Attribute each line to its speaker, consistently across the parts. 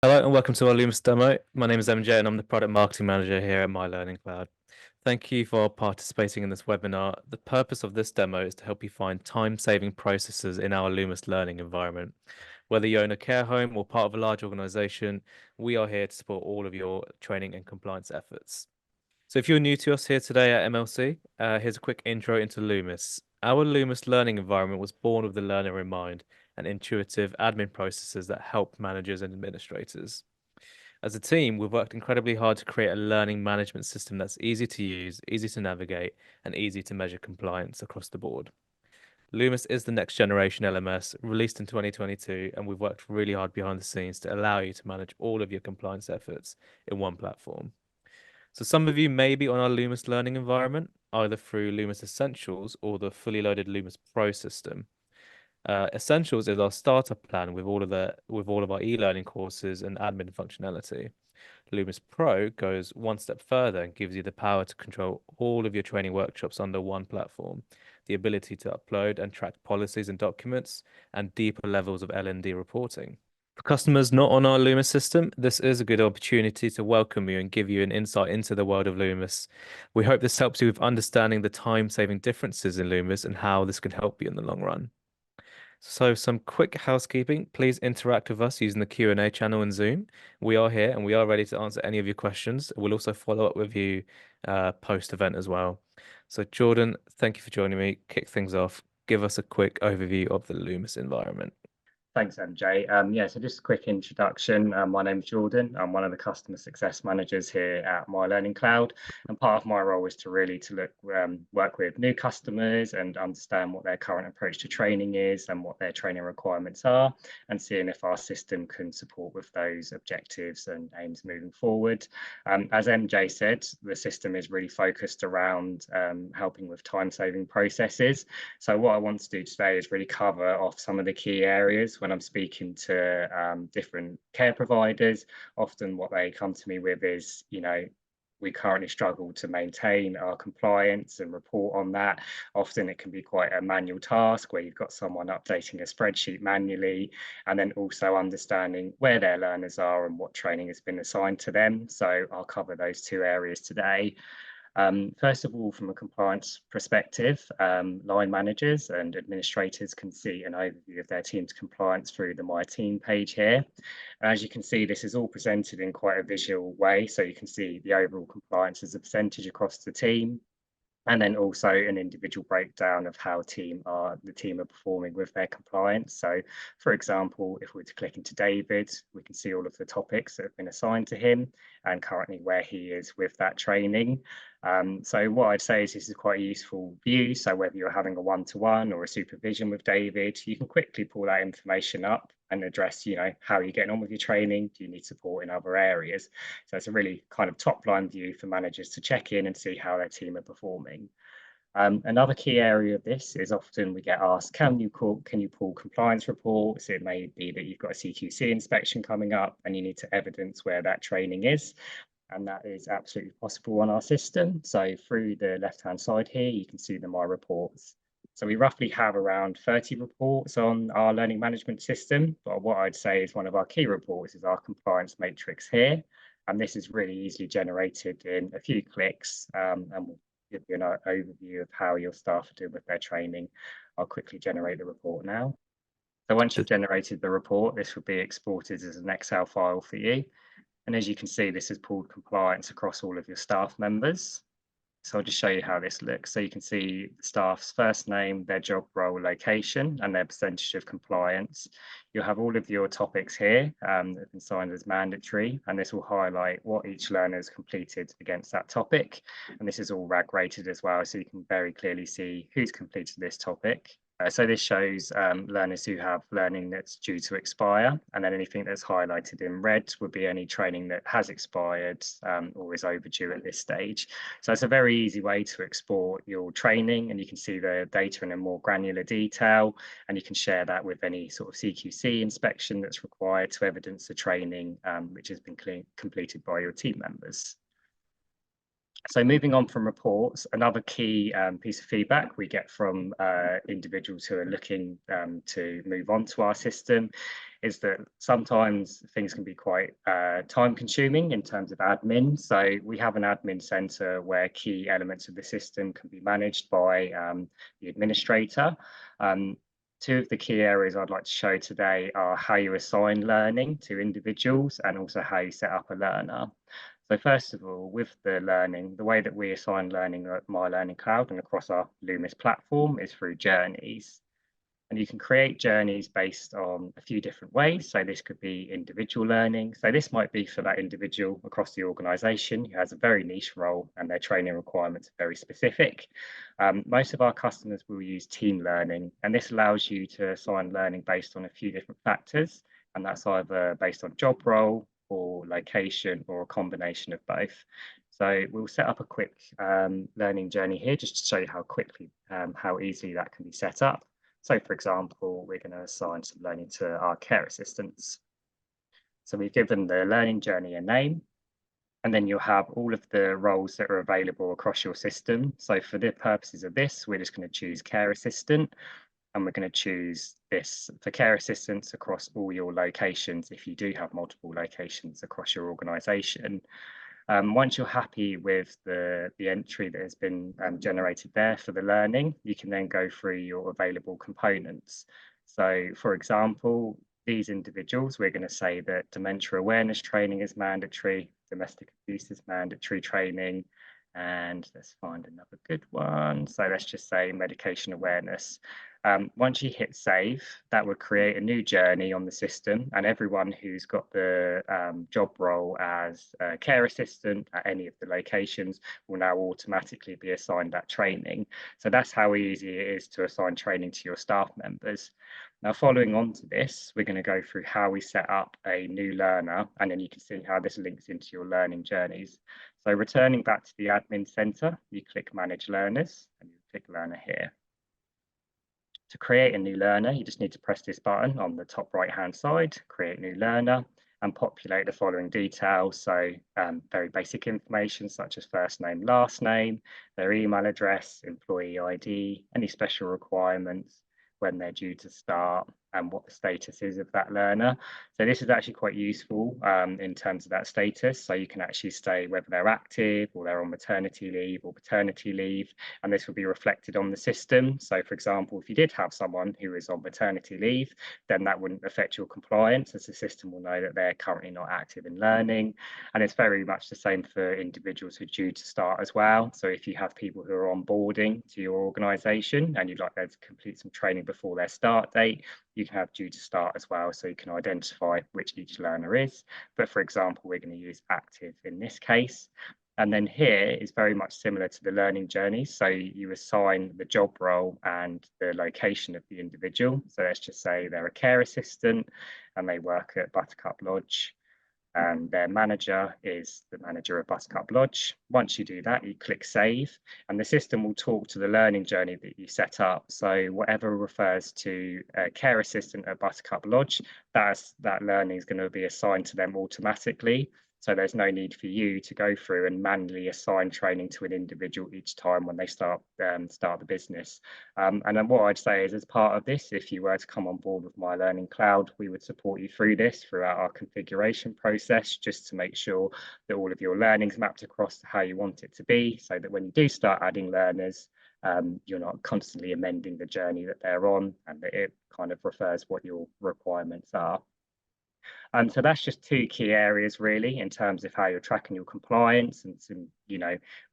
Speaker 1: Hello and welcome to our Lumis demo. My name is MJ and I'm the product marketing manager here at My Learning Cloud. Thank you for participating in this webinar. The purpose of this demo is to help you find time-saving processes in our Lumis learning environment. Whether you own a care home or part of a large organization, we are here to support all of your training and compliance efforts. So if you're new to us here today at MLC, here's a quick intro into Lumis. Our Lumis learning environment was born with the learner in mind and intuitive admin processes that help managers and administrators. As a team, we've worked incredibly hard to create a learning management system that's easy to use, easy to navigate, and easy to measure compliance across the board. Lumis is the next generation LMS released in 2022, and we've worked really hard behind the scenes to allow you to manage all of your compliance efforts in one platform. So some of you may be on our Lumis learning environment, either through Lumis Essentials or the fully loaded Lumis Pro system. Essentials is our starter plan with all of our e-learning courses and admin functionality. Lumis Pro goes one step further and gives you the power to control all of your training workshops under one platform, the ability to upload and track policies and documents, and deeper levels of L&D reporting. For customers not on our Lumis system, this is a good opportunity to welcome you and give you an insight into the world of Lumis. We hope this helps you with understanding the time-saving differences in Lumis and how this can help you in the long run. So some quick housekeeping. Please interact with us using the Q&A channel in Zoom. We are here and we are ready to answer any of your questions. We'll also follow up with you post-event as well. So Jordan, thank you for joining me. Kick things off. Give us a quick overview of the Lumis environment.
Speaker 2: Thanks, MJ. So just a quick introduction. My name's Jordan. I'm one of the customer success managers here at My Learning Cloud, and part of my role is to work with new customers and understand what their current approach to training is and what their training requirements are, and seeing if our system can support with those objectives and aims moving forward. As MJ said, the system is really focused around helping with time-saving processes. So what I want to do today is really cover off some of the key areas when I'm speaking to different care providers. Often what they come to me with is, we currently struggle to maintain our compliance and report on that. Often it can be quite a manual task where you've got someone updating a spreadsheet manually, and then also understanding where their learners are and what training has been assigned to them. So I'll cover those two areas today. First of all, from a compliance perspective, line managers and administrators can see an overview of their team's compliance through the My Team page here. As you can see, this is all presented in quite a visual way, so you can see the overall compliance as a percentage across the team, and then also an individual breakdown of how the team are performing with their compliance. So for example, if we were to click into David, we can see all of the topics that have been assigned to him and currently where he is with that training. So what I'd say is this is quite a useful view. So whether you're having a one-to-one or a supervision with David, you can quickly pull that information up and address, how you're getting on with your training. Do you need support in other areas? So it's a really kind of top line view for managers to check in and see how their team are performing. Another key area of this is often we get asked, can you pull compliance reports? It may be that you've got a CQC inspection coming up and you need to evidence where that training is. And that is absolutely possible on our system. So through the left-hand side here, you can see the My Reports. So we roughly have around 30 reports on our learning management system. But what I'd say is one of our key reports is our compliance matrix here. And this is really easily generated in a few clicks, and we'll give you an overview of how your staff are doing with their training. I'll quickly generate the report now. So once you've generated the report, this will be exported as an Excel file for you. And as you can see, this has pulled compliance across all of your staff members. So I'll just show you how this looks. So you can see the staff's first name, their job role, location, and their percentage of compliance. You'll have all of your topics here that have been signed as mandatory, and this will highlight what each learner has completed against that topic. And this is all RAG rated as well, so you can very clearly see who's completed this topic. So this shows learners who have learning that's due to expire, and then anything that's highlighted in red would be any training that has expired or is overdue at this stage. So it's a very easy way to export your training, and you can see the data in a more granular detail, and you can share that with any sort of CQC inspection that's required to evidence the training which has been completed by your team members. So moving on from reports, another key piece of feedback we get from individuals who are looking to move on to our system is that sometimes things can be quite time consuming in terms of admin. So we have an admin center where key elements of the system can be managed by the administrator. Two of the key areas I'd like to show today are how you assign learning to individuals and also how you set up a learner. So first of all, with the learning, the way that we assign learning at My Learning Cloud and across our Lumis platform is through journeys. And you can create journeys based on a few different ways. So this could be individual learning. So this might be for that individual across the organization who has a very niche role and their training requirements are very specific. Most of our customers will use team learning, and this allows you to assign learning based on a few different factors. And that's either based on job role or location or a combination of both. So we'll set up a quick learning journey here just to show you how quickly, how easily that can be set up. So for example, we're going to assign some learning to our care assistants. So we've given the learning journey a name, and then you'll have all of the roles that are available across your system. So for the purposes of this, we're just going to choose care assistant, and we're going to choose this for care assistants across all your locations if you do have multiple locations across your organization. Once you're happy with the entry that has been generated there for the learning, you can then go through your available components. So for example, these individuals, we're going to say that dementia awareness training is mandatory, domestic abuse is mandatory training, and let's find another good one. So let's just say medication awareness. Once you hit save, that would create a new journey on the system, and everyone who's got the job role as a care assistant at any of the locations will now automatically be assigned that training. So that's how easy it is to assign training to your staff members. Now, following on to this, we're going to go through how we set up a new learner, and then you can see how this links into your learning journeys. So returning back to the admin center, you click Manage Learners, and you click Learner here. To create a new learner, you just need to press this button on the top right-hand side, Create New Learner, and populate the following details. So very basic information such as first name, last name, their email address, employee ID, any special requirements, when they're due to start, and what the status is of that learner. So this is actually quite useful in terms of that status. So you can actually say whether they're active or they're on maternity leave or paternity leave, and this will be reflected on the system. So for example, if you did have someone who is on maternity leave, then that wouldn't affect your compliance, as the system will know that they're currently not active in learning. And it's very much the same for individuals who are due to start as well. So if you have people who are onboarding to your organization and you'd like them to complete some training before their start date, you can have due to start as well, so you can identify which each learner is. But for example, we're going to use active in this case. And then here is very much similar to the learning journey. So you assign the job role and the location of the individual. So let's just say they're a care assistant and they work at Buttercup Lodge, and their manager is the manager of Buttercup Lodge. Once you do that, you click save, and the system will talk to the learning journey that you set up. So whatever refers to a care assistant at Buttercup Lodge, that learning is going to be assigned to them automatically. So there's no need for you to go through and manually assign training to an individual each time when they start the business. And then what I'd say is, as part of this, if you were to come on board with My Learning Cloud, we would support you through this throughout our configuration process, just to make sure that all of your learning's mapped across to how you want it to be, so that when you do start adding learners, you're not constantly amending the journey that they're on, and that it kind of refers what your requirements are. So that's just two key areas really in terms of how you're tracking your compliance, and some,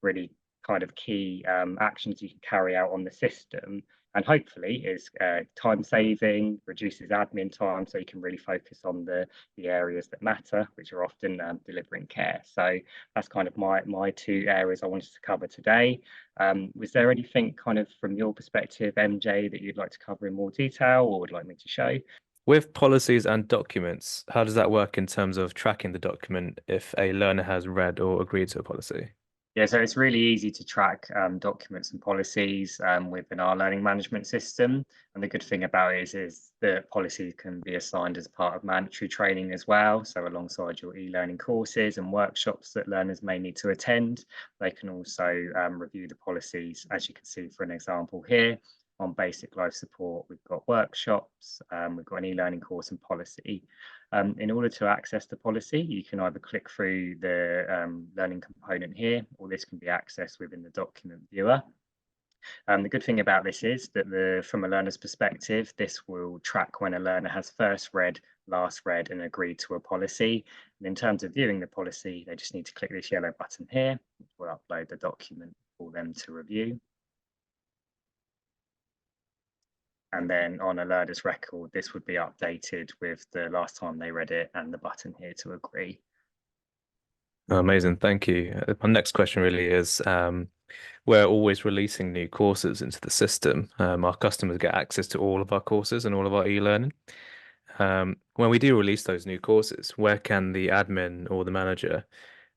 Speaker 2: really kind of key actions you can carry out on the system. And hopefully is time saving, reduces admin time, so you can really focus on the areas that matter, which are often delivering care. So that's kind of my two areas I wanted to cover today. Was there anything kind of from your perspective, MJ, that you'd like to cover in more detail or would like me to show?
Speaker 1: With policies and documents, how does that work in terms of tracking the document if a learner has read or agreed to a policy?
Speaker 2: Yeah, so it's really easy to track documents and policies within our learning management system. And the good thing about it is that policies can be assigned as part of mandatory training as well. So alongside your e-learning courses and workshops that learners may need to attend, they can also review the policies, as you can see for an example here. On basic life support, we've got workshops, we've got an e-learning course and policy. In order to access the policy, you can either click through the learning component here, or this can be accessed within the document viewer. The good thing about this is that from a learner's perspective, this will track when a learner has first read, last read, and agreed to a policy. And in terms of viewing the policy, they just need to click this yellow button here, which will upload the document for them to review. And then on a learner's record, this would be updated with the last time they read it and the button here to agree.
Speaker 1: Amazing, thank you. My next question really is, we're always releasing new courses into the system. Our customers get access to all of our courses and all of our e-learning. When we do release those new courses, where can the admin or the manager,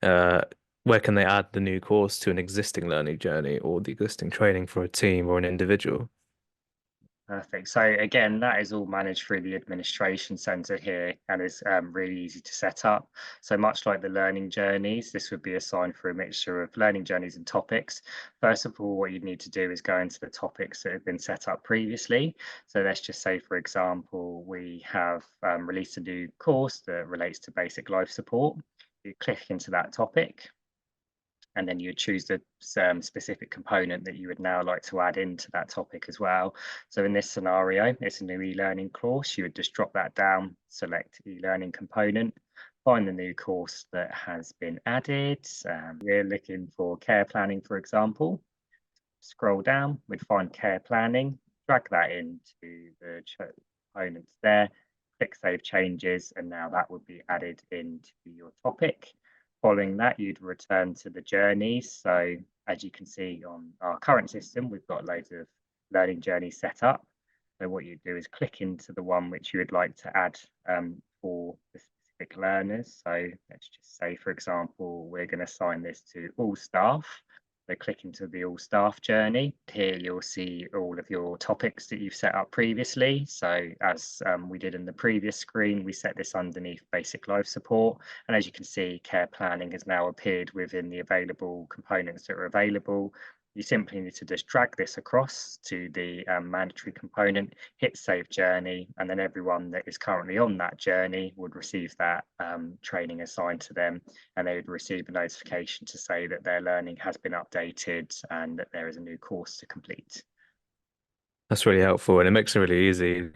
Speaker 1: uh, where can they add the new course to an existing learning journey or the existing training for a team or an individual?
Speaker 2: Perfect. So again, that is all managed through the administration center here and is really easy to set up. So much like the learning journeys, this would be assigned for a mixture of learning journeys and topics. First of all, what you'd need to do is go into the topics that have been set up previously. So let's just say, for example, we have released a new course that relates to basic life support. You click into that topic, and then you choose the specific component that you would now like to add into that topic as well. So in this scenario, it's a new e-learning course. You would just drop that down, select e-learning component, find the new course that has been added. We're looking for care planning, for example. Scroll down, we'd find care planning, drag that into the components there, click save changes, and now that would be added into your topic. Following that, you'd return to the journeys. So as you can see on our current system, we've got loads of learning journeys set up. So what you do is click into the one which you would like to add for the specific learners. So let's just say, for example, we're going to assign this to all staff. So click into the all staff journey. Here you'll see all of your topics that you've set up previously. So as we did in the previous screen, we set this underneath basic life support. And as you can see, care planning has now appeared within the available components that are available. You simply need to just drag this across to the mandatory component, hit save journey, and then everyone that is currently on that journey would receive that training assigned to them, and they would receive a notification to say that their learning has been updated and that there is a new course to complete.
Speaker 1: That's really helpful, and it makes it really easy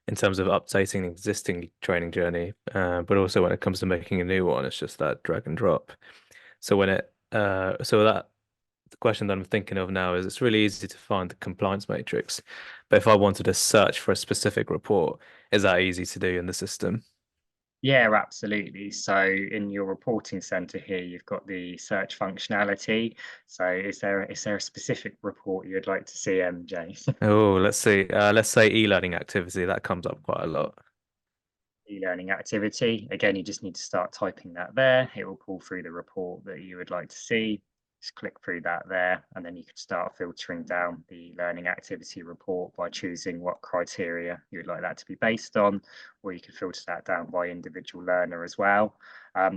Speaker 1: in terms of updating the existing training journey. But also when it comes to making a new one, it's just that drag and drop. So so that the question that I'm thinking of now is it's really easy to find the compliance matrix. But if I wanted to search for a specific report, is that easy to do in the system?
Speaker 2: Yeah, absolutely. So in your reporting center here, you've got the search functionality. So is there a specific report you'd like to see, MJ?
Speaker 1: Oh, let's see. Let's say e-learning activity. That comes up quite a lot.
Speaker 2: E-learning activity. Again, you just need to start typing that there. It will pull through the report that you would like to see. Just click through that there, and then you can start filtering down the learning activity report by choosing what criteria you would like that to be based on, or you can filter that down by individual learner as well.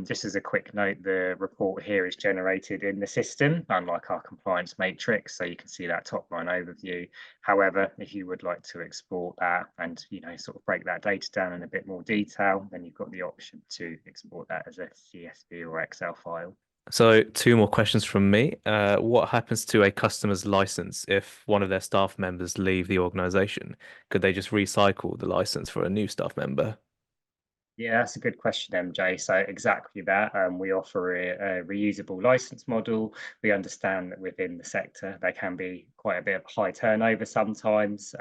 Speaker 2: Just as a quick note, the report here is generated in the system, unlike our compliance matrix, so you can see that top line overview. However, if you would like to export that and sort of break that data down in a bit more detail, then you've got the option to export that as a CSV or Excel file.
Speaker 1: So two more questions from me. What happens to a customer's license if one of their staff members leave the organization? Could they just recycle the license for a new staff member?
Speaker 2: Yeah, that's a good question, MJ. So exactly that. We offer a reusable license model. We understand that within the sector, there can be quite a bit of high turnover sometimes.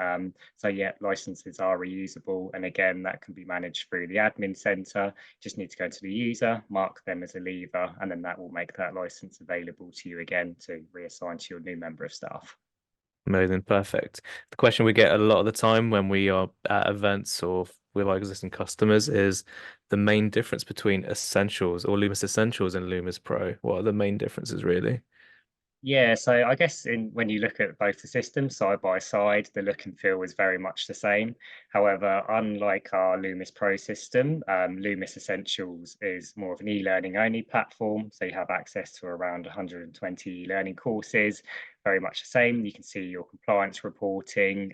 Speaker 2: So yeah, licenses are reusable. And again, that can be managed through the admin center. Just need to go to the user, mark them as a leaver, and then that will make that license available to you again to reassign to your new member of staff.
Speaker 1: Amazing, perfect. The question we get a lot of the time when we are at events or with our existing customers is the main difference between Essentials or Lumis Essentials and Lumis Pro. What are the main differences really?
Speaker 2: Yeah, so I guess when you look at both the systems side by side, the look and feel is very much the same. However, unlike our Lumis Pro system, Lumis Essentials is more of an e-learning only platform. So you have access to around 120 learning courses, very much the same. You can see your compliance reporting,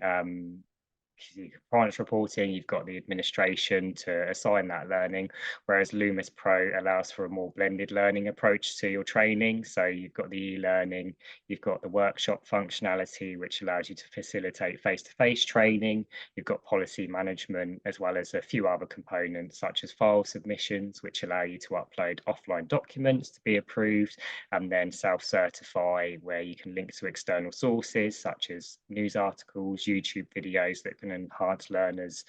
Speaker 2: compliance reporting, you've got the administration to assign that learning, whereas Lumis Pro allows for a more blended learning approach to your training. So you've got the e-learning, you've got the workshop functionality, which allows you to facilitate face-to-face training. You've got policy management, as well as a few other components, such as file submissions, which allow you to upload offline documents to be approved, and then self-certify, where you can link to external sources, such as news articles, YouTube videos that can enhance learners'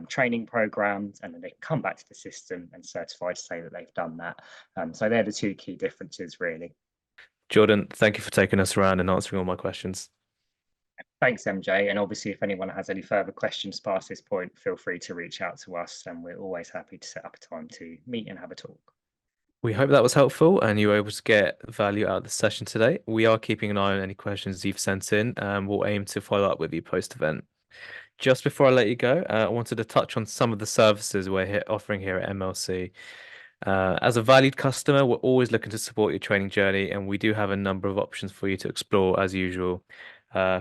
Speaker 2: training programs, and then they can come back to the system and certify to say that they've done that. So they're the two key differences, really.
Speaker 1: Jordan, thank you for taking us around and answering all my questions.
Speaker 2: Thanks, MJ. And obviously, if anyone has any further questions past this point, feel free to reach out to us, and we're always happy to set up a time to meet and have a talk.
Speaker 1: We hope that was helpful and you were able to get value out of the session today. We are keeping an eye on any questions you've sent in, and we'll aim to follow up with you post-event. Just before I let you go, I wanted to touch on some of the services we're offering here at MLC. As a valued customer, we're always looking to support your training journey, and we do have a number of options for you to explore as usual.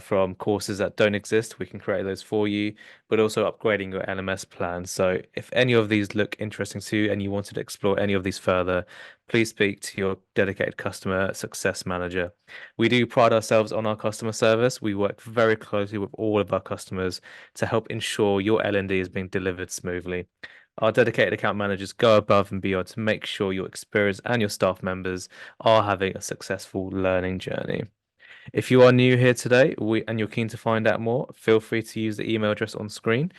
Speaker 1: From courses that don't exist, we can create those for you, but also upgrading your LMS plan. So if any of these look interesting to you and you wanted to explore any of these further, please speak to your dedicated customer success manager. We do pride ourselves on our customer service. We work very closely with all of our customers to help ensure your L&D is being delivered smoothly. Our dedicated account managers go above and beyond to make sure your experience and your staff members are having a successful learning journey. If you are new here today and you're keen to find out more, feel free to use the email address on screen.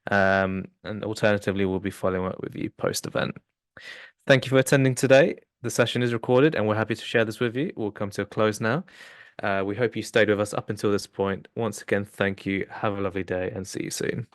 Speaker 1: And alternatively, we'll be following up with you post-event. Thank you for attending today. The session is recorded and we're happy to share this with you. We'll come to a close now. We hope you stayed with us up until this point. Once again, thank you. Have a lovely day and see you soon.